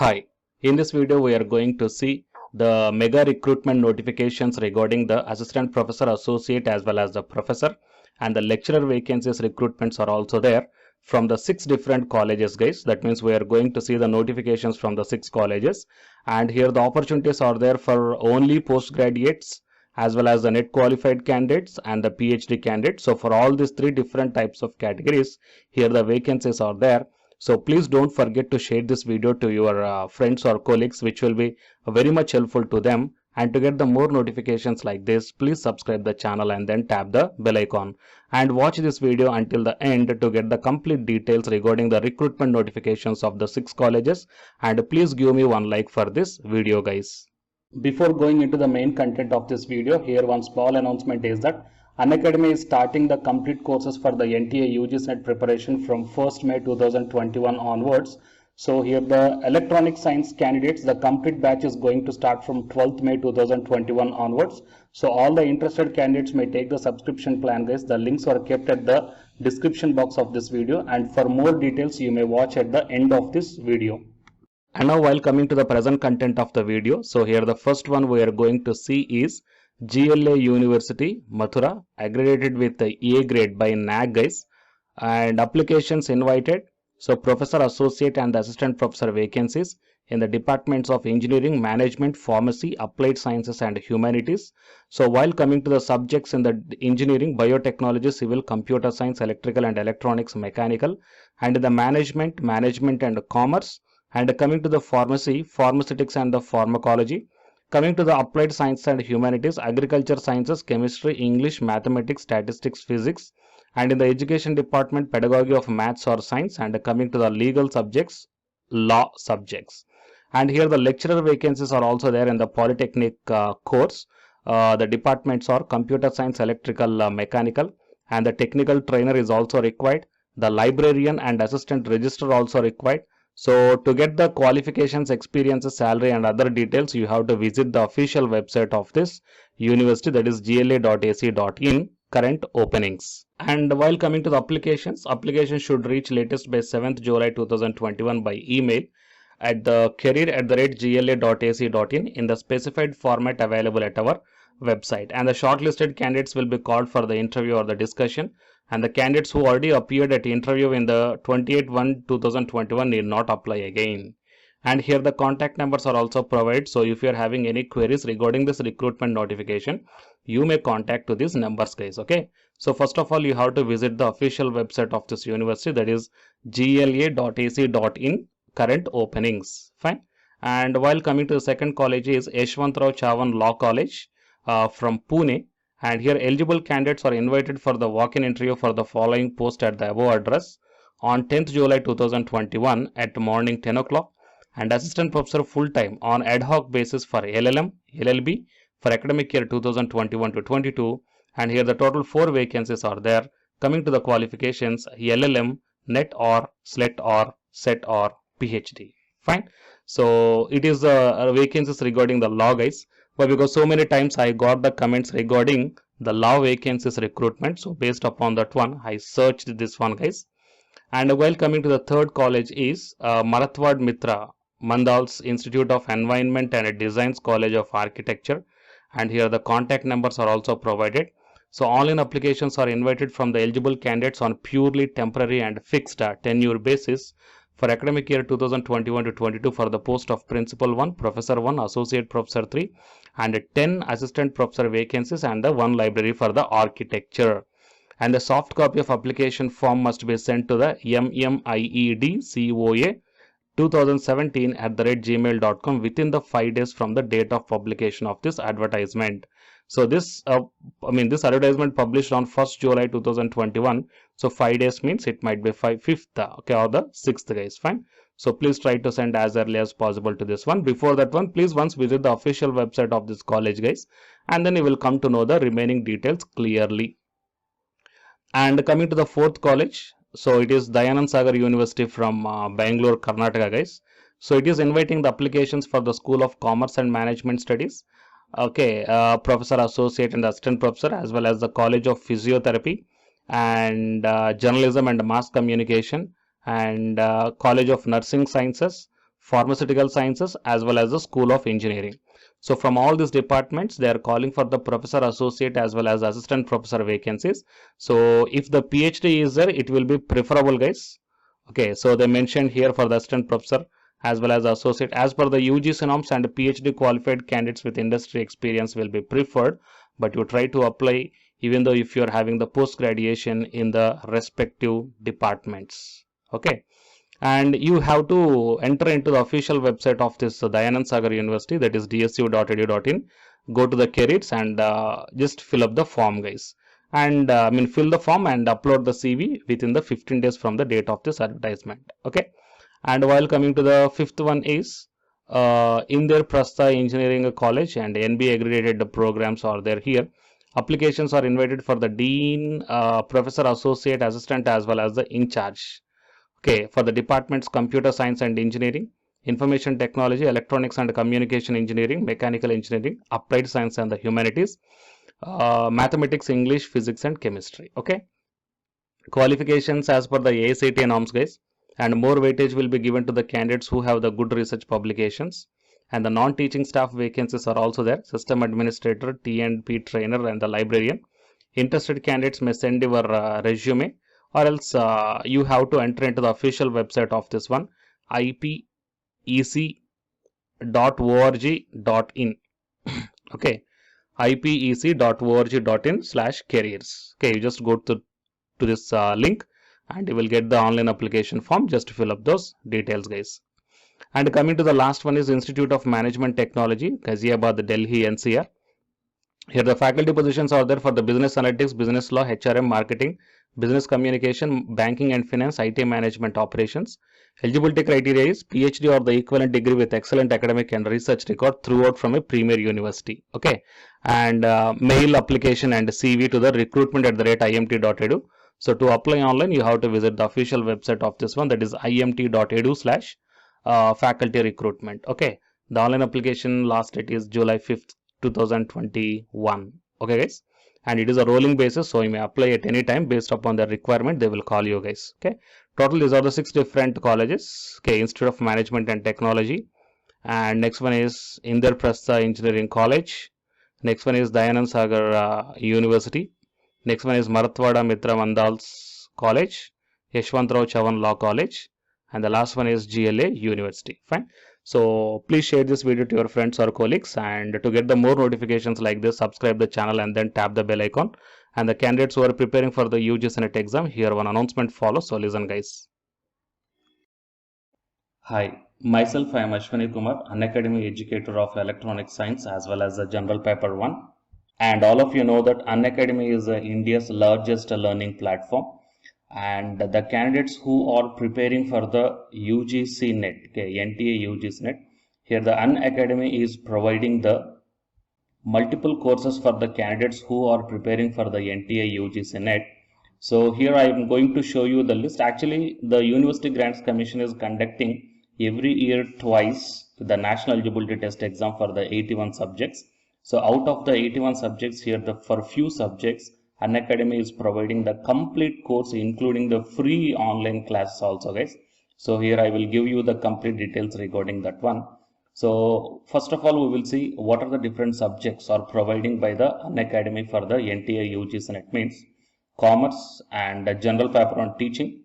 Hi, in this video we are going to see the mega recruitment notifications regarding the assistant professor, associate as well as the professor, and the lecturer vacancies recruitments are also there from the 6 different colleges, guys. That means we are going to see the notifications from the 6 colleges, and here the opportunities are there for only postgraduates as well as the net qualified candidates and the PhD candidates. So for all these 3 different types of categories, here the vacancies are there. So please don't forget to share this video to your friends or colleagues, which will be very much helpful to them. And to get the more notifications like this, please subscribe the channel and then tap the bell icon. And watch this video until the end to get the complete details regarding the recruitment notifications of the 6 colleges. And please give me one like for this video, guys. Before going into the main content of this video, here one small announcement is that Unacademy is starting the complete courses for the NTA UGC NET preparation from 1st May 2021 onwards. So here the electronic science candidates, the complete batch is going to start from 12th May 2021 onwards. So all the interested candidates may take the subscription plan, guys. The links are kept at the description box of this video, and for more details you may watch at the end of this video. And now while coming to the present content of the video, so here the first one we are going to see is GLA University, Mathura, accredited with the A grade by NAAC, guys, and applications invited. So professor, associate and assistant professor vacancies in the departments of engineering, management, pharmacy, applied sciences and humanities. So while coming to the subjects in the engineering, biotechnology, civil, computer science, electrical and electronics, mechanical, and in the management and commerce, and coming to the pharmacy, pharmaceutics and the pharmacology. Coming to the applied science and humanities, agriculture sciences, chemistry, English, mathematics, statistics, physics, and in the education department, pedagogy of maths or science, and coming to the legal subjects, law subjects. And here the lecturer vacancies are also there in the polytechnic course. The departments are computer science, electrical, mechanical, and the technical trainer is also required. The librarian and assistant registrar also required. So to get the qualifications, experiences, salary and other details, you have to visit the official website of this university, that is gla.ac.in, current openings. And while coming to the applications should reach latest by 7th July 2021 by email at the career@gla.ac.in in the specified format available at our website. And the shortlisted candidates will be called for the interview or the discussion. And the candidates who already appeared at interview in the 28/1/2021 need not apply again. And here the contact numbers are also provided. So if you are having any queries regarding this recruitment notification, you may contact to these numbers, guys. Okay. So first of all, you have to visit the official website of this university, that is gla.ac.in, current openings. Fine. And while coming to the second college is Yeshwantrao Chavan Law College from Pune. And here eligible candidates are invited for the walk-in interview for the following post at the above address on 10th July 2021 at morning 10 o'clock, and assistant professor full-time on ad hoc basis for LLM, LLB for academic year 2021 to 22. And here the total 4 vacancies are there. Coming to the qualifications, LLM, NET or SLET or SET or PhD. Fine. So it is the vacancies regarding the law, guys. But because so many times I got the comments regarding the law vacancies recruitment, so based upon that one I searched this one, guys. And while coming to the third college is Marathwad Mitra Mandal's Institute of Environment and Designs College of Architecture, and here the contact numbers are also provided. So online applications are invited from the eligible candidates on purely temporary and fixed tenure basis for academic year 2021 to 22 for the post of principal 1, professor 1, associate professor 3, and 10 assistant professor vacancies, and the 1 library for the architecture. And the soft copy of application form must be sent to the mmieedcoa2017@gmail.com within the 5 days from the date of publication of this advertisement. So this this advertisement published on 1st July 2021. So 5 days means it might be 5th, okay, or the 6th, guys. Fine. So please try to send as early as possible to this one. Before that one, please once visit the official website of this college, guys, and then you will come to know the remaining details clearly. And coming to the fourth college, so it is Dayanand Sagar University from Bangalore, Karnataka, guys. So it is inviting the applications for the School of Commerce and Management Studies, okay, professor, associate and assistant professor, as well as the College of Physiotherapy and Journalism and Mass Communication, and College of Nursing Sciences, Pharmaceutical Sciences, as well as the School of Engineering. So from all these departments, they are calling for the professor associate as well as assistant professor vacancies. So if the PhD is there, it will be preferable, guys. Okay, so they mentioned here for the assistant professor as well as associate, as per the UGC norms, and PhD qualified candidates with industry experience will be preferred, but you try to apply even though if you are having the post graduation in the respective departments. Okay, and you have to enter into the official website of this Dayanand Sagar University, that is dsu.edu.in. Go to the careers and just fill up the form, guys, and fill the form and upload the CV within the 15 days from the date of this advertisement. Okay, and while coming to the fifth one is Indraprastha Engineering College and NBA accredited programs are there here. Applications are invited for the dean, professor, associate, assistant, as well as the in charge. Okay, for the departments computer science and engineering, information technology, electronics and communication engineering, mechanical engineering, applied science and the humanities, mathematics, English, physics and chemistry. Okay, qualifications as per the AICTE norms, guys, and more weightage will be given to the candidates who have the good research publications. And the non-teaching staff vacancies are also there: system administrator, T&P trainer, and the librarian. Interested candidates may send your resume, or else you have to enter into the official website of this one, ipec.org.in. Okay, ipec.org.in/careers. Okay, you just go to this link and you will get the online application form. Just to fill up those details, guys. And coming to the last one is Institute of Management Technology, Ghaziabad, Delhi, NCR. Here the faculty positions are there for the business analytics, business law, HRM, marketing, business communication, banking and finance, IT management operations. Eligibility criteria is PhD or the equivalent degree with excellent academic and research record throughout from a premier university. Okay, and mail application and CV to the recruitment@imt.edu. So to apply online, you have to visit the official website of this one, that is imt.edu/faculty recruitment. Okay, the online application last date is July 5th, 2021. Okay, guys, and it is a rolling basis, so you may apply at any time based upon the requirement. They will call you, guys. Okay, total these are the 6 different colleges. Okay, Institute of Management and Technology, and next one is Indraprastha Engineering College. Next one is Dayanand Sagar University. Next one is Marathwada Mitra Mandal's College, Yashwantrao Chavan Law College, and the last one is GLA University. Fine. So please share this video to your friends or colleagues, and to get the more notifications like this, subscribe the channel and then tap the bell icon. And the candidates who are preparing for the UGC NET exam, here one announcement follows. So listen, guys. Hi, myself I am Ashwani Kumar, Unacademy educator of Electronic Science as well as the General Paper 1. And all of you know that Unacademy is India's largest learning platform. And the candidates who are preparing for the UGC NET, okay, NTA UGC NET, here the Unacademy is providing the multiple courses for the candidates who are preparing for the NTA UGC NET. So here I am going to show you the list. Actually, the University Grants Commission is conducting every year twice the National Eligibility Test exam for the 81 subjects. So out of the 81 subjects here, for few subjects, Unacademy is providing the complete course, including the free online classes also, guys. So here I will give you the complete details regarding that one. So first of all, we will see what are the different subjects are providing by the Unacademy for the NTA UGC NET. Means commerce and general paper on teaching,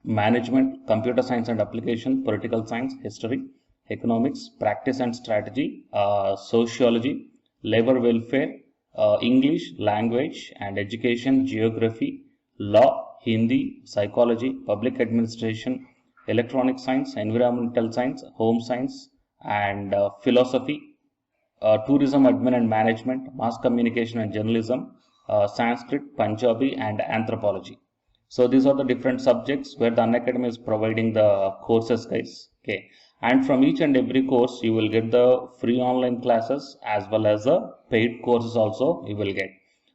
management, computer science and application, political science, history, economics, practice and strategy, sociology, labor welfare, English, language and education, geography, law, Hindi, psychology, public administration, electronic science, environmental science, home science and philosophy, tourism, admin and management, mass communication and journalism, Sanskrit, Punjabi and anthropology. So these are the different subjects where the Unacademy is providing the courses, guys. Okay, and from each and every course you will get the free online classes as well as the paid courses also you will get.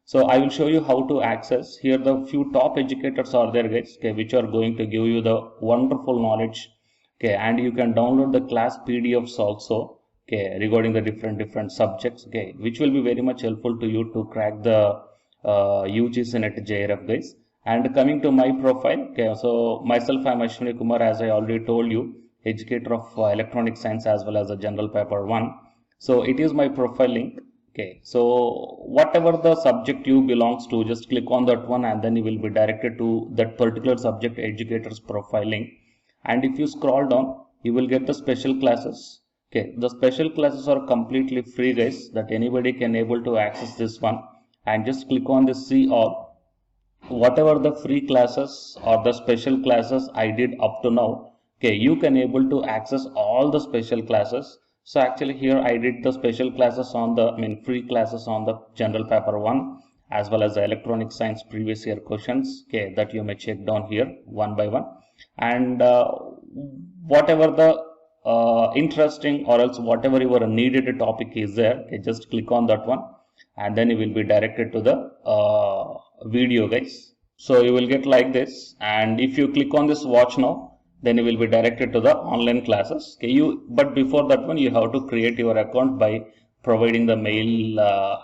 So I will show you how to access. Here the few top educators are there, guys, okay, which are going to give you the wonderful knowledge. Okay, and you can download the class PDFs also, okay, regarding the different subjects, okay, which will be very much helpful to you to crack the UGC NET JRF, guys. And coming to my profile, okay, so myself I am Ashwani Kumar, as I already told you. educator of electronic science as well as the general paper 1. So it is my profile link. Okay, so whatever the subject you belongs to, just click on that one and then you will be directed to that particular subject educator's profile link. And if you scroll down, you will get the special classes. Okay, the special classes are completely free, guys, that anybody can able to access this one. And just click on this see all. Whatever the free classes or the special classes I did up to now, okay, you can able to access all the special classes. So actually here I did the special classes on the free classes on the general paper 1 as well as the electronic science previous year questions, okay, that you may check down here one by one. And whatever the interesting or else whatever your needed topic is there, okay, just click on that one and then you will be directed to the video, guys. So you will get like this, and if you click on this watch now, then you will be directed to the online classes. Okay, but before that one you have to create your account by providing the mail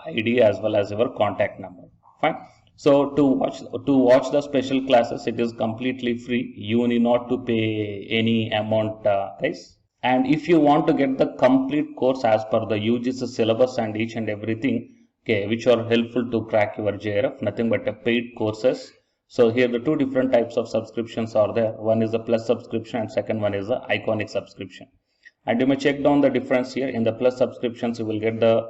ID as well as your contact number. Fine. So to watch the special classes, it is completely free. You need not to pay any amount, guys. And if you want to get the complete course as per the UGC syllabus and each and everything, okay, which are helpful to crack your JRF, nothing but a paid courses. So here the two different types of subscriptions are there. One is the plus subscription and second one is the iconic subscription. And you may check down the difference here. In the plus subscriptions, you will get the,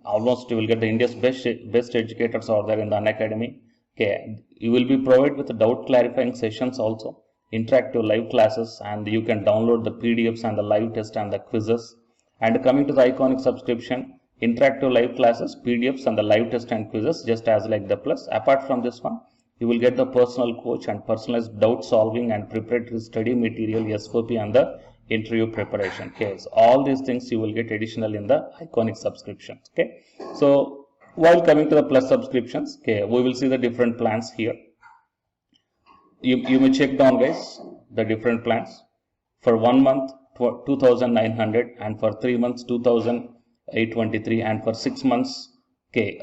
almost you will get the India's best educators are there in the Unacademy. Okay, you will be provided with doubt clarifying sessions also, interactive live classes, and you can download the PDFs and the live test and the quizzes. And coming to the iconic subscription, interactive live classes, PDFs and the live test and quizzes, just as like the plus. Apart from this one, you will get the personal coach and personalized doubt solving and preparatory study material, SOP and the interview preparation. Okay, so all these things you will get additional in the iconic subscriptions. Okay, so while coming to the plus subscriptions, okay, we will see the different plans here. You may check down, guys, the different plans. For 1 month 2,900 and for 3 months 2,823 and for 6 months, okay,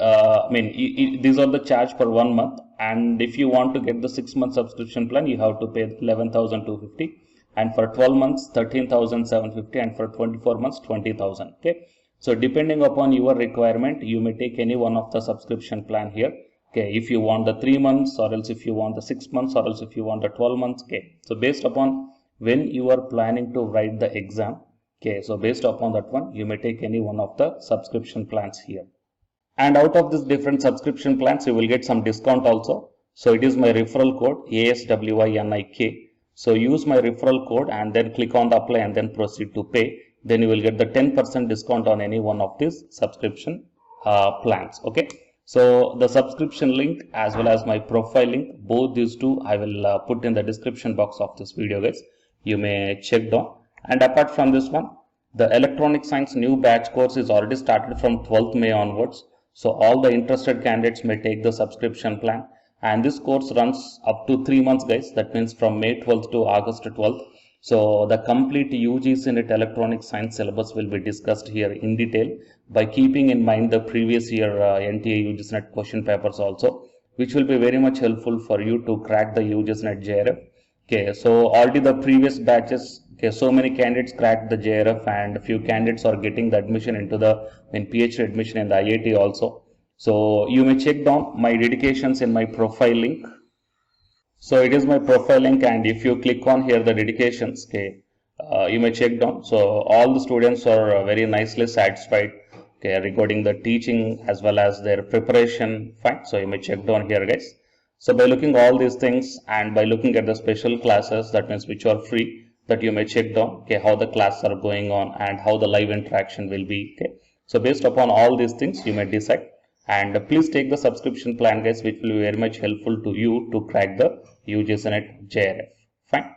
these are the charge for 1 month. And if you want to get the 6 month subscription plan, you have to pay 11,250, and for 12 months 13,750, and for 24 months 20,000. Okay, so depending upon your requirement, you may take any one of the subscription plan here. Okay, if you want the 3 months, or else if you want the 6 months, or else if you want the 12 months. Okay, so based upon when you are planning to write the exam, okay, so based upon that one, you may take any one of the subscription plans here. And out of this different subscription plans, you will get some discount also. So it is my referral code ASWINIK. So use my referral code and then click on the apply and then proceed to pay. Then you will get the 10% discount on any one of these subscription plans. Okay. So the subscription link as well as my profile link, both these two I will put in the description box of this video, guys. You may check down. And apart from this one, the electronic science new batch course is already started from 12th May onwards. So all the interested candidates may take the subscription plan, and this course runs up to 3 months, guys. That means from May 12th to August 12th. So the complete UGC NET electronic science syllabus will be discussed here in detail by keeping in mind the previous year NTA UGC NET question papers also, which will be very much helpful for you to crack the UGC NET JRF. Okay, so already the previous batches, okay, so many candidates cracked the JRF and a few candidates are getting the admission into the PhD admission in the IIT also. So you may check down my dedications in my profile link. So it is my profile link, and if you click on here the dedications, okay, you may check down. So all the students are very nicely satisfied, okay, regarding the teaching as well as their preparation. Fine. So you may check down here, guys. So by looking all these things and by looking at the special classes, that means which are free, that you may check down, okay, how the classes are going on and how the live interaction will be. Okay, so based upon all these things, you may decide. And please take the subscription plan, guys, which will be very much helpful to you to crack the UGC NET JRF. Fine.